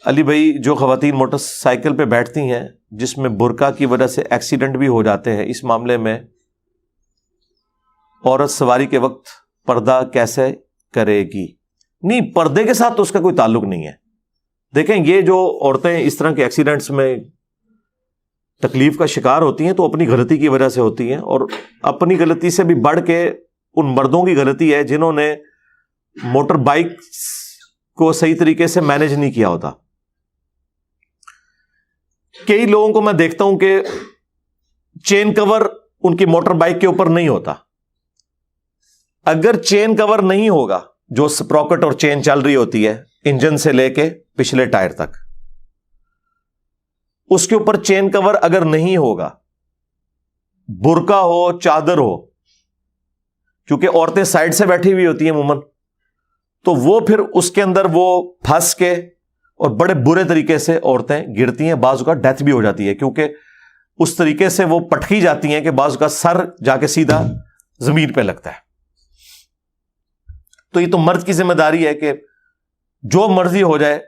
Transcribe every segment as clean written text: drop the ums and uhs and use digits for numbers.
علی بھائی جو خواتین موٹر سائیکل پہ بیٹھتی ہیں جس میں برقع کی وجہ سے ایکسیڈنٹ بھی ہو جاتے ہیں، اس معاملے میں عورت سواری کے وقت پردہ کیسے کرے گی؟ نہیں، پردے کے ساتھ تو اس کا کوئی تعلق نہیں ہے. دیکھیں، یہ جو عورتیں اس طرح کے ایکسیڈنٹس میں تکلیف کا شکار ہوتی ہیں تو اپنی غلطی کی وجہ سے ہوتی ہیں، اور اپنی غلطی سے بھی بڑھ کے ان مردوں کی غلطی ہے جنہوں نے موٹر بائک کو صحیح طریقے سے مینج نہیں کیا ہوتا. کئی لوگوں کو میں دیکھتا ہوں کہ چین کور ان کی موٹر بائک کے اوپر نہیں ہوتا. اگر چین کور نہیں ہوگا، جو سپراکٹ اور چین چل رہی ہوتی ہے انجن سے لے کے پچھلے ٹائر تک، اس کے اوپر چین کور اگر نہیں ہوگا، برقع ہو چادر ہو، کیونکہ عورتیں سائڈ سے بیٹھی ہوئی ہوتی ہیں عموماً، تو وہ پھر اس کے اندر وہ پھنس کے اور بڑے برے طریقے سے عورتیں گرتی ہیں. بعض اوقات ڈیتھ بھی ہو جاتی ہے کیونکہ اس طریقے سے وہ پٹکی جاتی ہیں کہ بعض اوقات سر جا کے سیدھا زمین پہ لگتا ہے. تو یہ تو مرد کی ذمہ داری ہے کہ جو مرضی ہو جائے،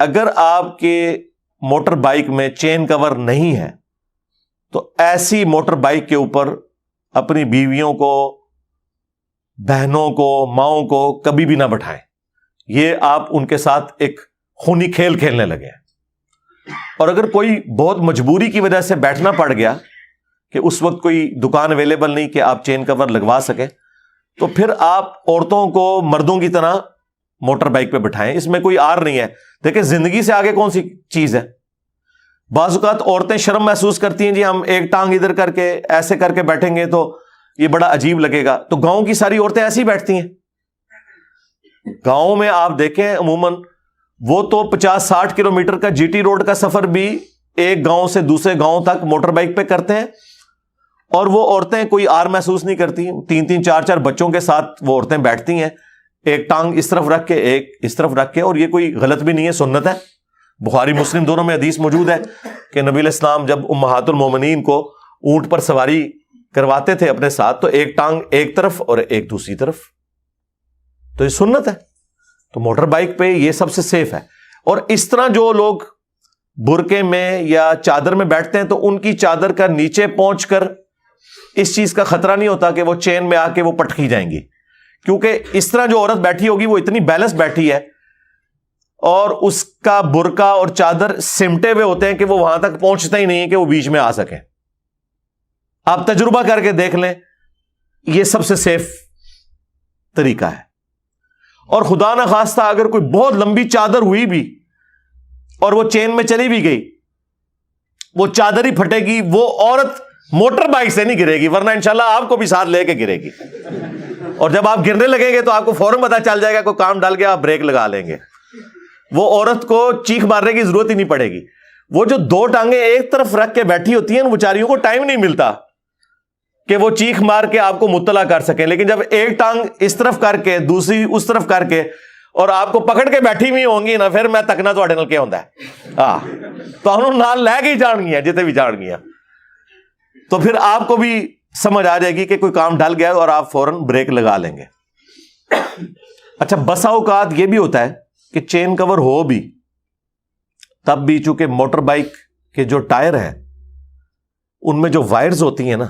اگر آپ کے موٹر بائک میں چین کور نہیں ہے تو ایسی موٹر بائک کے اوپر اپنی بیویوں کو، بہنوں کو، ماؤں کو کبھی بھی نہ بٹھائیں. یہ آپ ان کے ساتھ ایک خونی کھیل کھیلنے لگے ہیں. اور اگر کوئی بہت مجبوری کی وجہ سے بیٹھنا پڑ گیا کہ اس وقت کوئی دکان اویلیبل نہیں کہ آپ چین کور لگوا سکیں، تو پھر آپ عورتوں کو مردوں کی طرح موٹر بائک پہ بٹھائیں. اس میں کوئی آر نہیں ہے. دیکھیں، زندگی سے آگے کون سی چیز ہے؟ بعض اوقات عورتیں شرم محسوس کرتی ہیں، جی ہم ایک ٹانگ ادھر کر کے ایسے کر کے بیٹھیں گے تو یہ بڑا عجیب لگے گا. تو گاؤں کی ساری عورتیں ایسی بیٹھتی ہیں. گاؤں میں آپ دیکھیں عموماً وہ تو 50-60 کلومیٹر کا جی ٹی روڈ کا سفر بھی ایک گاؤں سے دوسرے گاؤں تک موٹر بائک پہ کرتے ہیں، اور وہ عورتیں کوئی آر محسوس نہیں کرتی. 3-3 4-4 بچوں کے ساتھ وہ عورتیں بیٹھتی ہیں، ایک ٹانگ اس طرف رکھ کے ایک اس طرف رکھ کے. اور یہ کوئی غلط بھی نہیں ہے، سنت ہے. بخاری مسلم دونوں میں حدیث موجود ہے کہ نبی علیہ السلام جب امہات المومنین کو اونٹ پر سواری کرواتے تھے اپنے ساتھ تو ایک ٹانگ ایک طرف اور ایک دوسری طرف. تو یہ سنت ہے. تو موٹر بائک پہ یہ سب سے سیف ہے. اور اس طرح جو لوگ برقعے میں یا چادر میں بیٹھتے ہیں تو ان کی چادر کا نیچے پہنچ کر اس چیز کا خطرہ نہیں ہوتا کہ وہ چین میں آ کے وہ پٹکی جائیں گی، کیونکہ اس طرح جو عورت بیٹھی ہوگی وہ اتنی بیلنس بیٹھی ہے اور اس کا برقع اور چادر سمٹے ہوئے ہوتے ہیں کہ وہ وہاں تک پہنچتا ہی نہیں ہے کہ وہ بیچ میں آ سکیں. آپ تجربہ کر کے دیکھ لیں، یہ سب سے سیف طریقہ ہے. اور خدا نہ خواستہ اگر کوئی بہت لمبی چادر ہوئی بھی اور وہ چین میں چلی بھی گئی، وہ چادر ہی پھٹے گی. وہ عورت موٹر بائک سے نہیں گرے گی، ورنہ انشاءاللہ آپ کو بھی ساتھ لے کے گرے گی. اور جب آپ گرنے لگیں گے تو آپ کو فوراً پتا چل جائے گا کوئی کام ڈال کے آپ بریک لگا لیں گے. وہ عورت کو چیخ مارنے کی ضرورت ہی نہیں پڑے گی. وہ جو دو ٹانگیں ایک طرف رکھ کے بیٹھی ہوتی ہیں، ان بیچاریوں کو ٹائم نہیں ملتا کہ وہ چیخ مار کے آپ کو مطلع کر سکیں. لیکن جب ایک ٹانگ اس طرف کر کے دوسری اس طرف کر کے اور آپ کو پکڑ کے بیٹھی ہوئی ہوں گی نا، پھر میں تکنا تو نال کیا ہوتا ہے. ہاں، تو انہوں نال لے کے ہی جان گیا جتنے بھی جان گیا. تو پھر آپ کو بھی سمجھ آ جائے گی کہ کوئی کام ڈل گیا اور آپ فوراً بریک لگا لیں گے. اچھا، بسا اوقات یہ بھی ہوتا ہے کہ چین کور ہو بھی تب بھی چونکہ موٹر بائک کے جو ٹائر ہیں ان میں جو وائرز ہوتی ہیں نا،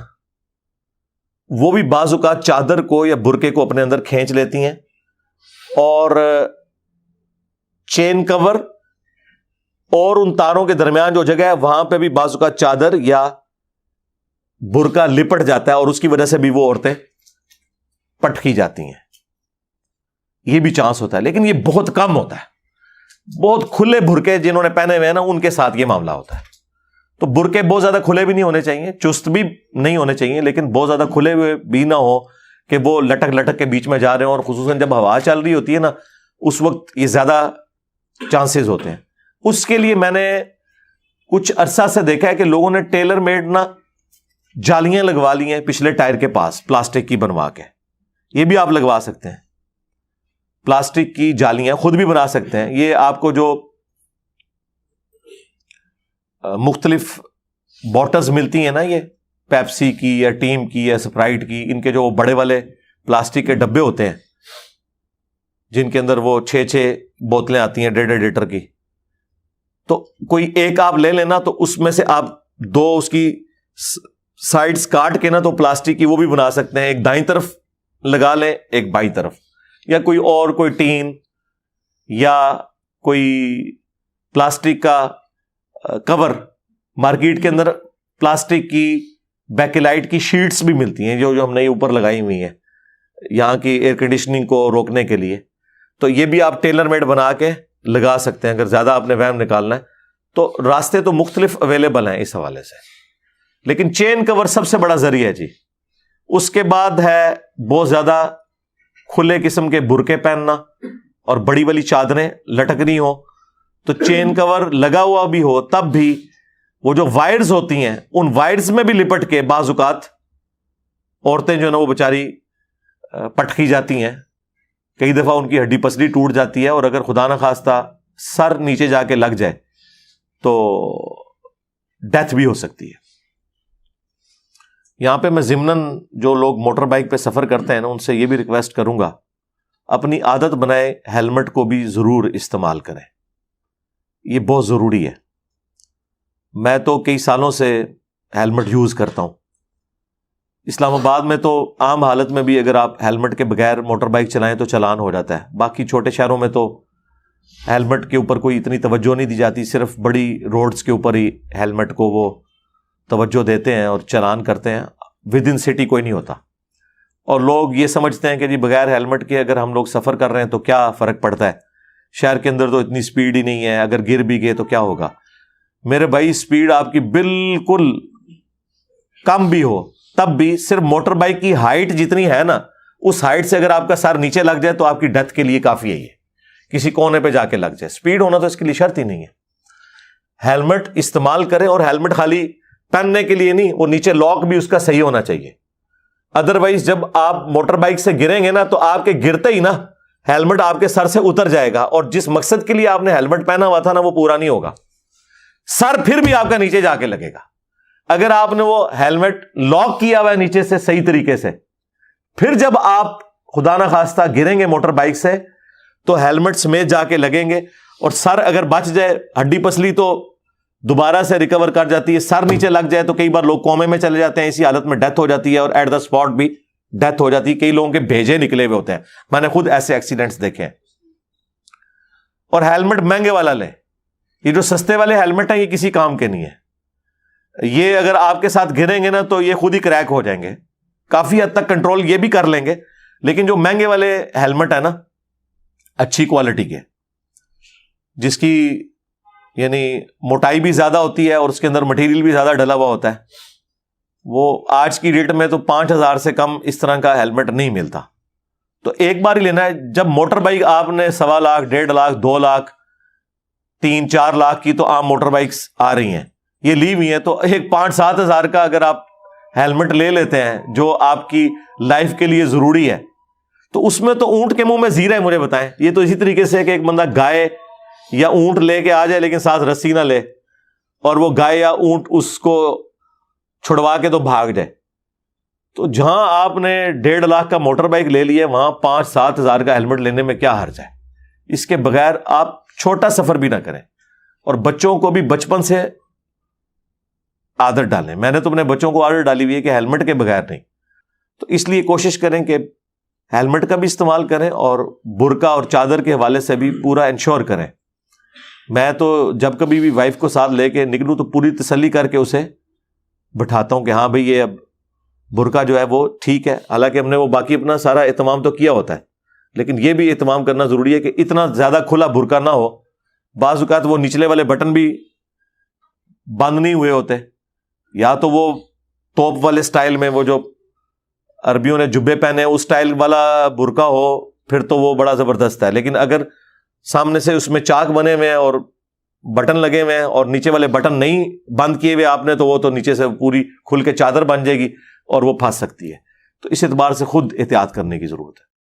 وہ بھی بعض اوقات چادر کو یا برقعے کو اپنے اندر کھینچ لیتی ہیں، اور چین کور اور ان تاروں کے درمیان جو جگہ ہے وہاں پہ بھی بعض اوقات چادر یا برقع لپٹ جاتا ہے اور اس کی وجہ سے بھی وہ عورتیں پٹکی جاتی ہیں. یہ بھی چانس ہوتا ہے، لیکن یہ بہت کم ہوتا ہے. بہت کھلے برقعے جنہوں نے پہنے ہوئے ہیں نا، ان کے ساتھ یہ معاملہ ہوتا ہے. تو برقعے بہت زیادہ کھلے بھی نہیں ہونے چاہیے، چست بھی نہیں ہونے چاہیے، لیکن بہت زیادہ کھلے ہوئے بھی نہ ہو کہ وہ لٹک لٹک کے بیچ میں جا رہے ہیں. اور خصوصاً جب ہوا چل رہی ہوتی ہے نا، اس وقت یہ زیادہ چانسز ہوتے ہیں. اس کے لیے میں نے کچھ عرصہ سے دیکھا ہے کہ لوگوں نے ٹیلر میڈ نا جالیاں لگوا لی ہیں پچھلے ٹائر کے پاس، پلاسٹک کی بنوا کے. یہ بھی آپ لگوا سکتے ہیں، پلاسٹک کی جالیاں خود بھی بنا سکتے ہیں. یہ آپ کو جو مختلف بوٹلز ملتی ہیں نا، یہ پیپسی کی یا ٹیم کی یا سپرائٹ کی، ان کے جو بڑے والے پلاسٹک کے ڈبے ہوتے ہیں جن کے اندر وہ 6 بوتلیں آتی ہیں 1.5 لیٹر کی، تو کوئی ایک آپ لے لینا, تو اس میں سے آپ دو اس کی سائڈز کاٹ کے نا تو پلاسٹک کی وہ بھی بنا سکتے ہیں, ایک دائیں طرف لگا لیں ایک بائیں طرف, یا کوئی ٹین یا کوئی پلاسٹک کا کور. مارکیٹ کے اندر پلاسٹک کی بیکلائٹ کی شیٹس بھی ملتی ہیں جو ہم نے اوپر لگائی ہوئی ہیں یہاں کی ایئر کنڈیشننگ کو روکنے کے لیے, تو یہ بھی آپ ٹیلر میڈ بنا کے لگا سکتے ہیں اگر زیادہ آپ نے ویم نکالنا ہے. تو راستے تو مختلف اویلیبل ہیں اس حوالے سے, لیکن چین کور سب سے بڑا ذریعہ ہے جی. اس کے بعد ہے بہت زیادہ کھلے قسم کے برقعے پہننا اور بڑی والی چادریں لٹکنی ہو, تو چین کور لگا ہوا بھی ہو تب بھی وہ جو وائرز ہوتی ہیں ان وائرز میں بھی لپٹ کے بعض اوقات عورتیں جو ہے نا وہ بیچاری پٹکی جاتی ہیں, کئی دفعہ ان کی ہڈی پسلی ٹوٹ جاتی ہے, اور اگر خدا نہ خواستہ سر نیچے جا کے لگ جائے تو ڈیتھ بھی ہو سکتی ہے. یہاں پہ میں ضمناً جو لوگ موٹر بائک پہ سفر کرتے ہیں نا ان سے یہ بھی ریکویسٹ کروں گا, اپنی عادت بنائے ہیلمٹ کو بھی ضرور استعمال کریں, یہ بہت ضروری ہے. میں تو کئی سالوں سے ہیلمٹ یوز کرتا ہوں. اسلام آباد میں تو عام حالت میں بھی اگر آپ ہیلمٹ کے بغیر موٹر بائک چلائیں تو چلان ہو جاتا ہے. باقی چھوٹے شہروں میں تو ہیلمٹ کے اوپر کوئی اتنی توجہ نہیں دی جاتی, صرف بڑی روڈز کے اوپر ہی ہیلمٹ کو وہ توجہ دیتے ہیں اور چلان کرتے ہیں, ود ان سٹی کوئی نہیں ہوتا. اور لوگ یہ سمجھتے ہیں کہ جی بغیر ہیلمٹ کے اگر ہم لوگ سفر کر رہے ہیں تو کیا فرق پڑتا ہے, شہر کے اندر تو اتنی سپیڈ ہی نہیں ہے, اگر گر بھی گئے تو کیا ہوگا. میرے بھائی سپیڈ آپ کی بالکل کم بھی ہو تب بھی صرف موٹر بائک کی ہائٹ جتنی ہے نا اس ہائٹ سے اگر آپ کا سر نیچے لگ جائے تو آپ کی ڈیتھ کے لیے کافی ہے, یہ کسی کونے پہ جا کے لگ جائے. سپیڈ ہونا تو اس کے لیے شرط ہی نہیں ہے. ہیلمٹ استعمال کریں, اور ہیلمٹ خالی پہننے کے لیے نہیں, وہ نیچے لاک بھی اس کا صحیح ہونا چاہیے. ادروائز جب آپ موٹر بائک سے گریں گے نا تو آپ کے گرتے ہی نا ہیلمٹ آپ کے سر سے اتر جائے گا, اور جس مقصد کے لیے آپ نے ہیلمٹ پہنا ہوا تھا نا وہ پورا نہیں ہوگا. سر پھر بھی آپ کا نیچے جا کے لگے گا. اگر آپ نے وہ ہیلمٹ لاک کیا ہوا ہے نیچے سے صحیح طریقے سے, پھر جب آپ خدا نہ خواستہ گریں گے موٹر بائک سے تو ہیلمٹ سمیت جا کے لگیں گے, اور سر اگر بچ جائے, ہڈی پسلی تو دوبارہ سے ریکور کر جاتی ہے, سر نیچے لگ جائے تو کئی بار لوگ کومے میں چلے جاتے ہیں, اسی حالت میں ڈیتھ ہو جاتی ہے, اور ایٹ دا اسپاٹ بھی ڈیتھ ہو جاتی ہے. کئی لوگوں کے بھیجے نکلے ہوئے ہوتے ہیں, میں نے خود ایسے ایکسیڈنٹس دیکھے ہیں. اور ہیلمٹ مہنگے والا لیں, یہ جو سستے والے ہیلمٹ ہیں یہ کسی کام کے نہیں ہے. یہ اگر آپ کے ساتھ گریں گے نا تو یہ خود ہی کریک ہو جائیں گے. کافی حد تک کنٹرول یہ بھی کر لیں گے, لیکن جو مہنگے والے ہیلمٹ ہیں نا اچھی کوالٹی کے, جس کی یعنی موٹائی بھی زیادہ ہوتی ہے اور اس کے اندر مٹیریل بھی زیادہ ڈلا ہوا ہوتا ہے, وہ آج کی ڈیٹ میں تو 5,000 سے کم اس طرح کا ہیلمٹ نہیں ملتا. تو ایک بار ہی لینا ہے. جب موٹر بائک آپ نے 1.25 لاکھ 1.5 لاکھ 2 لاکھ 3-4 لاکھ کی تو عام موٹر بائکس آ رہی ہیں, یہ لی ہوئی ہیں, تو ایک 5-7 ہزار کا اگر آپ ہیلمٹ لے لیتے ہیں جو آپ کی لائف کے لیے ضروری ہے, تو اس میں تو اونٹ کے منہ میں زیرہ ہے. مجھے بتائیں, یہ تو اسی طریقے سے کہ ایک بندہ گائے یا اونٹ لے کے آ جائے لیکن ساتھ رسی نہ لے, اور وہ گائے یا اونٹ اس کو چھڑوا کے تو بھاگ جائے. تو جہاں آپ نے 1.5 لاکھ کا موٹر بائک لے لی ہے وہاں 5-7 ہزار کا ہیلمٹ لینے میں کیا حرج ہے. اس کے بغیر آپ چھوٹا سفر بھی نہ کریں, اور بچوں کو بھی بچپن سے عادت ڈالیں. میں نے تو اپنے بچوں کو عادت ڈالی ہوئی ہے کہ ہیلمٹ کے بغیر نہیں, تو اس لیے کوشش کریں کہ ہیلمٹ کا بھی استعمال کریں, اور برقع اور چادر کے حوالے سے بھی پورا انشور کریں. میں تو جب کبھی بھی وائف کو ساتھ لے کے نکلوں تو پوری تسلی کر کے اسے بٹھاتا ہوں کہ ہاں بھئی یہ اب برقع جو ہے وہ ٹھیک ہے. حالانکہ ہم نے وہ باقی اپنا سارا اہتمام تو کیا ہوتا ہے, لیکن یہ بھی اہتمام کرنا ضروری ہے کہ اتنا زیادہ کھلا برقع نہ ہو. بعض اوقات وہ نچلے والے بٹن بھی بند نہیں ہوئے ہوتے, یا تو وہ توپ والے سٹائل میں, وہ جو عربیوں نے جبے پہنے اس سٹائل والا برقع ہو پھر تو وہ بڑا زبردست ہے. لیکن اگر سامنے سے اس میں چاک بنے ہوئے ہیں اور بٹن لگے ہوئے ہیں اور نیچے والے بٹن نہیں بند کیے ہوئے آپ نے, تو وہ تو نیچے سے پوری کھل کے چادر بن جائے گی اور وہ پھنس سکتی ہے. تو اس اعتبار سے خود احتیاط کرنے کی ضرورت ہے.